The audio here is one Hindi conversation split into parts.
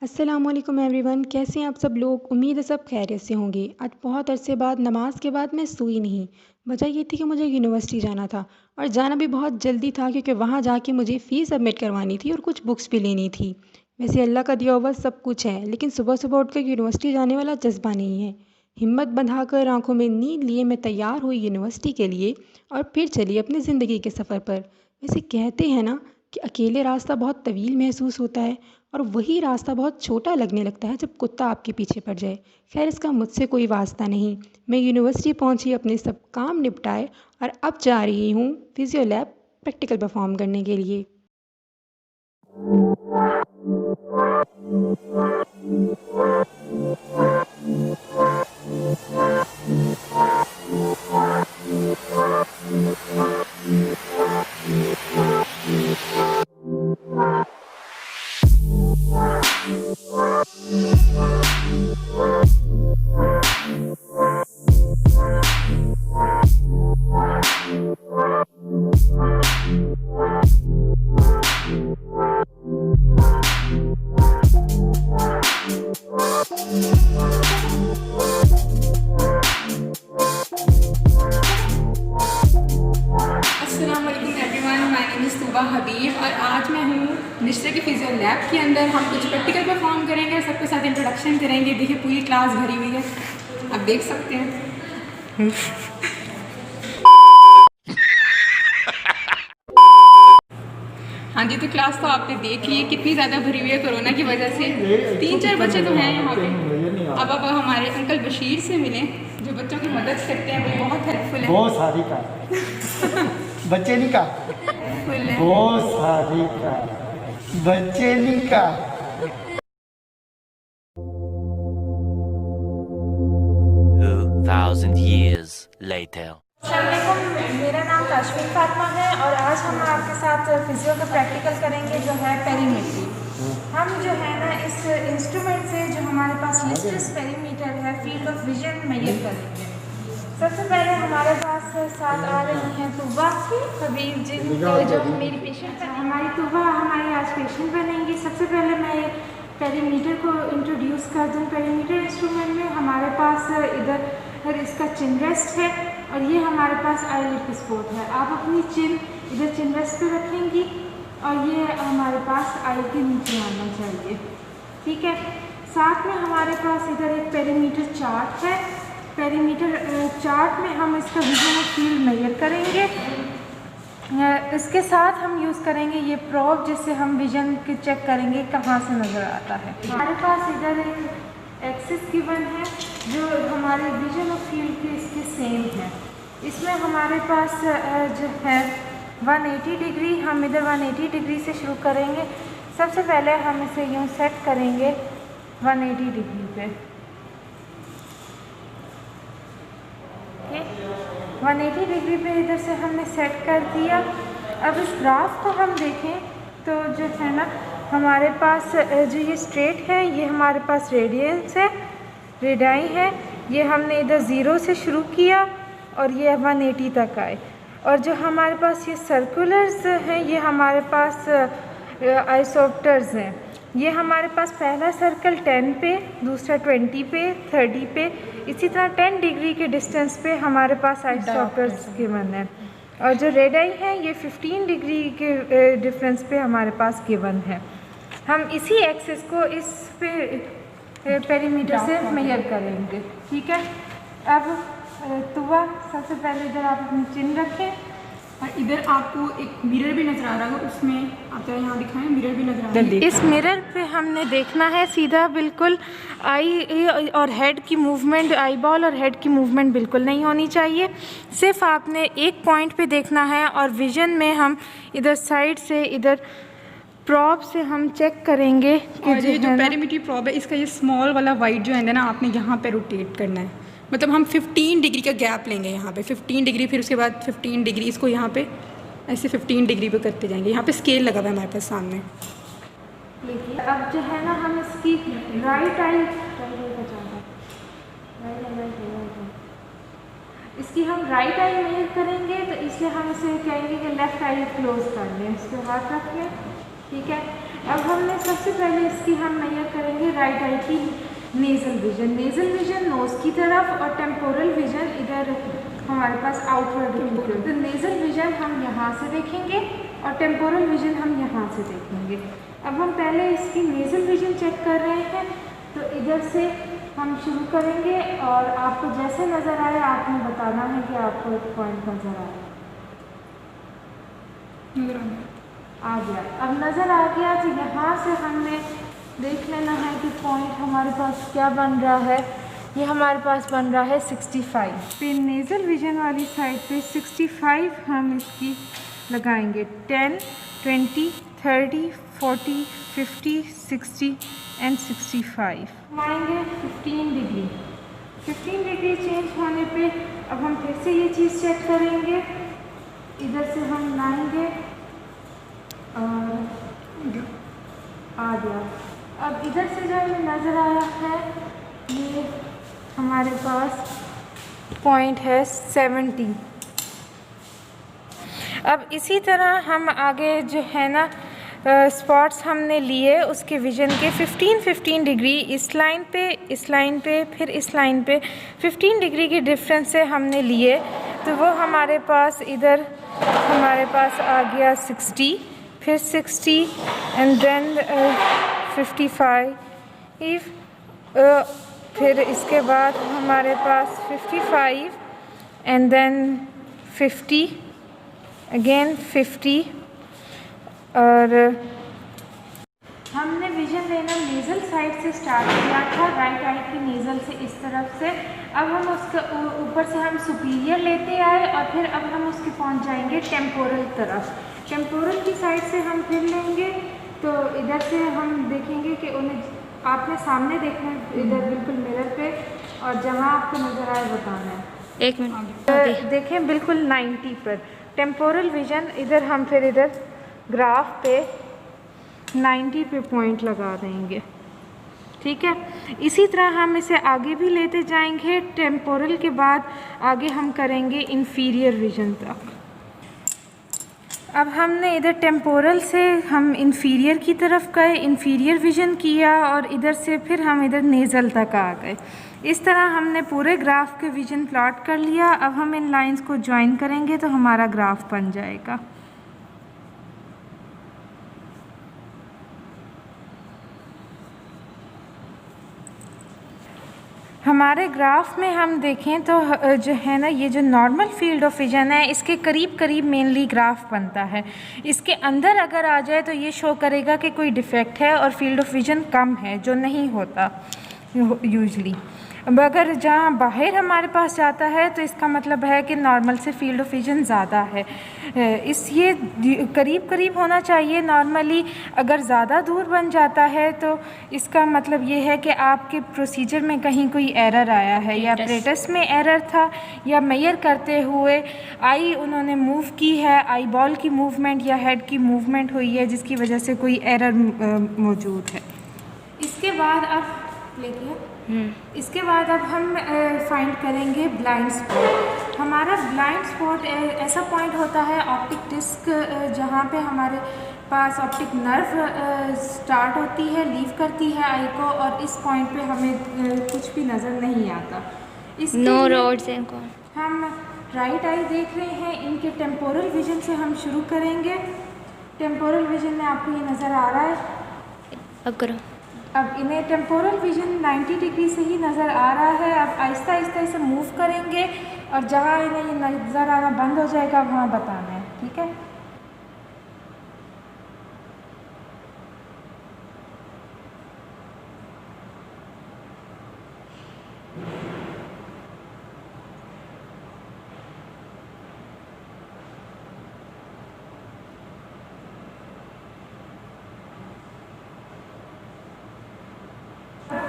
अस्सलामुअलैकुम एवरीवन, कैसे हैं आप सब लोग। उम्मीद है सब खैरियत से होंगे। आज बहुत अरसे बाद नमाज के बाद मैं सोई नहीं। वजह ये थी कि मुझे यूनिवर्सिटी जाना था और जाना भी बहुत जल्दी था क्योंकि वहाँ जाके मुझे फ़ीस सबमिट करवानी थी और कुछ बुक्स भी लेनी थी। वैसे अल्लाह का दिया हुआ सब कुछ है, लेकिन सुबह सुबह उठकर यूनिवर्सिटी जाने वाला जज्बा नहीं है। हिम्मत बंधाकर आंखों में नींद लिए मैं तैयार हुई यूनिवर्सिटी के लिए और फिर चली अपनी ज़िंदगी के सफ़र पर। वैसे कहते हैं ना कि अकेले रास्ता बहुत तवील महसूस होता है और वही रास्ता बहुत छोटा लगने लगता है जब कुत्ता आपके पीछे पड़ जाए। खैर, इसका मुझसे कोई वास्ता नहीं। मैं यूनिवर्सिटी पहुंची, अपने सब काम निपटाए और अब जा रही हूँ फिजियो लैब प्रैक्टिकल परफॉर्म करने के लिए। हबीब और आज मैं हूँ निश्चय की फिजियो लैब के अंदर। हम कुछ प्रैक्टिकल परफॉर्म करेंगे, सबके साथ इंट्रोडक्शन करेंगे। देखिए पूरी क्लास भरी हुई है, आप देख सकते हैं। हाँ जी, तो क्लास तो आपने देख ली है कितनी ज़्यादा भरी हुई है कोरोना की वजह से। 3-4 बच्चे तो हैं यहाँ पे। अब हमारे अंकल बशीर से मिलें जो बच्चों की मदद करते हैं, वो बहुत हेल्पफुल है। बहुत सारी का बच्चे नहीं का बहुत सारी का बच्चे नहीं का। 2000 years later. मेरा नाम काशमीर फातिमा है और आज हम आपके साथ फिजियो का प्रैक्टिकल करेंगे जो है पेरीमीट्री। हम जो है ना इस इंस्ट्रूमेंट से जो हमारे पास लिस्टस पेरीमीटर है फील्ड ऑफ विजन मेजर करेंगे। सबसे पहले हमारे पास साथ आ रही हैं तूबा हबीब जी जो मेरी पेशेंट है। हमारी तूबा हमारी आज पेशेंट बनेंगी। सबसे पहले मैं पेरीमीटर को इंट्रोड्यूस कर दूँ। पेरीमीटर इंस्ट्रूमेंट में हमारे पास इधर इसका चिन रेस्ट है और ये हमारे पास आईलिड स्पॉट है। आप अपनी चिन इधर चिन रेस्ट पे रखेंगी और ये हमारे पास आई के नीचे आना चाहिए, ठीक है। साथ में हमारे पास इधर एक पेरीमीटर चार्ट है। पेरीमीटर चार्ट में हम इसका विजन फील्ड मेजर करेंगे। इसके साथ हम यूज़ करेंगे ये प्रोब जिससे हम विजन के चेक करेंगे कहाँ से नज़र आता है। हमारे पास इधर एक एक्सिस गिवन है जो हमारे विजन ऑफ फील्ड के इसके सेम है। इसमें हमारे पास जो है 180 डिग्री, हम इधर 180 डिग्री से शुरू करेंगे। सबसे पहले हम इसे यूँ सेट करेंगे 180 डिग्री पे, ठीक। 180 डिग्री पे इधर से हमने सेट कर दिया। अब इस ग्राफ को हम देखें तो जो है ना हमारे पास जो ये स्ट्रेट है ये हमारे पास रेडियंस है, रेडाई है। ये हमने इधर 0 से शुरू किया और ये 180 तक आए। और जो हमारे पास ये सर्कुलर्स हैं ये हमारे पास आइसोप्टर्स हैं। ये हमारे पास पहला सर्कल 10 पे, दूसरा 20 पे, 30 पे, इसी तरह 10 डिग्री के डिस्टेंस पे हमारे पास आइसोप्टर्स गिवन है। और जो रेड आई है ये 15 डिग्री के डिफरेंस पे हमारे पास गिवन है। हम इसी एक्सिस को इस पे पेरीमीटर से मेजर करेंगे, ठीक है। अब तुवा सबसे पहले इधर आप अपनी चिन रखें और इधर आपको एक मिरर भी नज़र आ रहा होगा, उसमें आप जरा यहाँ दिखाएं, मिरर भी नज़र आ रहा है। इस मिरर पे हमने देखना है सीधा बिल्कुल। आई और हेड की मूवमेंट, आई बॉल और हेड की मूवमेंट बिल्कुल नहीं होनी चाहिए। सिर्फ आपने एक पॉइंट पे देखना है और विजन में हम इधर साइड से इधर प्रॉब से हम चेक करेंगे कि और ये जो पेरीमीट्री प्रॉब है इसका ये स्मॉल वाला वाइट जो है ना आपने यहाँ पे रोटेट करना है। मतलब हम 15 डिग्री का गैप लेंगे यहाँ पे 15 डिग्री, फिर उसके बाद 15 डिग्री, इसको यहाँ पे ऐसे 15 डिग्री पे करते जाएंगे। यहाँ पे स्केल लगा हुआ है हमारे पास सामने। अब जो है ना हम इसकी राइट आई इसकी हम राइट आई मेजर करेंगे तो इसलिए हम इसे कहेंगे कि लेफ़्ट आई क्लोज कर लें। इसके हाथ रख लें, ठीक है। अब हमने सबसे पहले इसकी हम मेजर करेंगे राइट आई की nasal vision. Nasal vision nose की तरफ और टेम्पोरल विजन इधर हमारे पास आउटवर्ड की तरफ। तो नेज़ल विजन हम यहाँ से देखेंगे और टेम्पोरल विजन हम यहाँ से देखेंगे। अब हम पहले इसकी नेज़ल विजन चेक कर रहे हैं, तो इधर से हम शुरू करेंगे और आपको जैसे नज़र आए आपने बताना है कि आपको एक पॉइंट नज़र आए। आ गया, अब नज़र आ गया तो यहाँ से हमने देख लेना है कि पॉइंट हमारे पास क्या बन रहा है। ये हमारे पास बन रहा है 65 पे। नेज़ल विजन वाली साइड पे 65 हम इसकी लगाएंगे। 10, 20, 30, 40, 50, 60 एंड 65 घुमाएंगे 15 डिग्री। 15 डिग्री चेंज होने पे अब हम फिर से ये चीज़ चेक करेंगे। इधर से हम लाएंगे और आ गया। अब इधर से जो हमें नज़र आया है ये हमारे पास पॉइंट है 70। अब इसी तरह हम आगे जो है ना स्पॉट्स हमने लिए उसके विजन के 15 डिग्री इस लाइन पे फिर इस लाइन पे 15 डिग्री के डिफरेंस से हमने लिए, तो वो हमारे पास इधर हमारे पास आ गया 60, फिर 60 एंड देन 55, फिर इसके बाद हमारे पास 55 एंड देन 50 अगेन 50। और हमने विजन लेना नेज़ल साइड से स्टार्ट किया था, राइट आई की नेज़ल से इस तरफ से। अब हम उसके ऊपर से हम सुपीरियर लेते आए और फिर अब हम उसके पहुंच जाएंगे टेम्पोरल तरफ। टेम्पोरल की साइड से हम फिर लेंगे तो इधर से हम देखेंगे कि उन्हें आपने सामने देखना है, इधर बिल्कुल मिरर पे, और जहाँ आपको नज़र आए बताना है। 1 मिनट देखें बिल्कुल 90 पर टेम्पोरल विजन। इधर हम फिर इधर ग्राफ पे 90 पे पॉइंट लगा देंगे, ठीक है। इसी तरह हम इसे आगे भी लेते जाएंगे। टेम्पोरल के बाद आगे हम करेंगे इंफीरियर विजन तक। अब हमने इधर टेम्पोरल से हम इंफीरियर की तरफ गए, इंफीरियर विजन किया और इधर से फिर हम इधर नेज़ल तक आ गए। इस तरह हमने पूरे ग्राफ के विजन प्लॉट कर लिया। अब हम इन लाइंस को ज्वाइन करेंगे तो हमारा ग्राफ बन जाएगा। हमारे ग्राफ में हम देखें तो जो है ना ये जो नॉर्मल फील्ड ऑफ विजन है इसके करीब करीब मेनली ग्राफ बनता है। इसके अंदर अगर आ जाए तो ये शो करेगा कि कोई डिफेक्ट है और फील्ड ऑफ विजन कम है, जो नहीं होता यूजली। अब अगर जहाँ बाहर हमारे पास जाता है तो इसका मतलब है कि नॉर्मल से फील्ड ऑफ विजन ज़्यादा है। ये करीब करीब होना चाहिए नॉर्मली। अगर ज़्यादा दूर बन जाता है तो इसका मतलब ये है कि आपके प्रोसीजर में कहीं कोई एरर आया है, या ऑपरेटर्स में एरर था, या मेजर करते हुए आई उन्होंने मूव की है, आई बॉल की मूवमेंट या हेड की मूवमेंट हुई है जिसकी वजह से कोई एरर मौजूद है। इसके बाद अब इसके बाद अब हम फाइंड करेंगे ब्लाइंड स्पॉट। हमारा ब्लाइंड स्पॉट ऐसा पॉइंट होता है ऑप्टिक डिस्क जहाँ पे हमारे पास ऑप्टिक नर्व स्टार्ट होती है, लीव करती है आई को, और इस पॉइंट पे हमें कुछ भी नज़र नहीं आता। नो रोड्स हैं। हम राइट आई देख रहे हैं, इनके टेम्पोरल विजन से हम शुरू करेंगे। टेम्पोरल विजन में आपको ये नज़र आ रहा है। अब करो। अब इन्हें टेम्पोरल विजन 90 डिग्री से ही नज़र आ रहा है। अब आहिस्ता आहिस्ता इसे मूव करेंगे और जहाँ इन्हें ये नज़र आना बंद हो जाएगा वहाँ बताना है, ठीक है।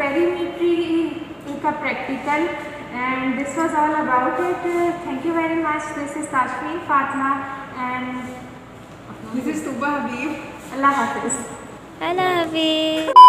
Perimetry का practical, and this was all about it. Thank you very much. This is Tashfeen Fatma and This is Tuba Habib. Allah Hafiz. Allah Hafiz.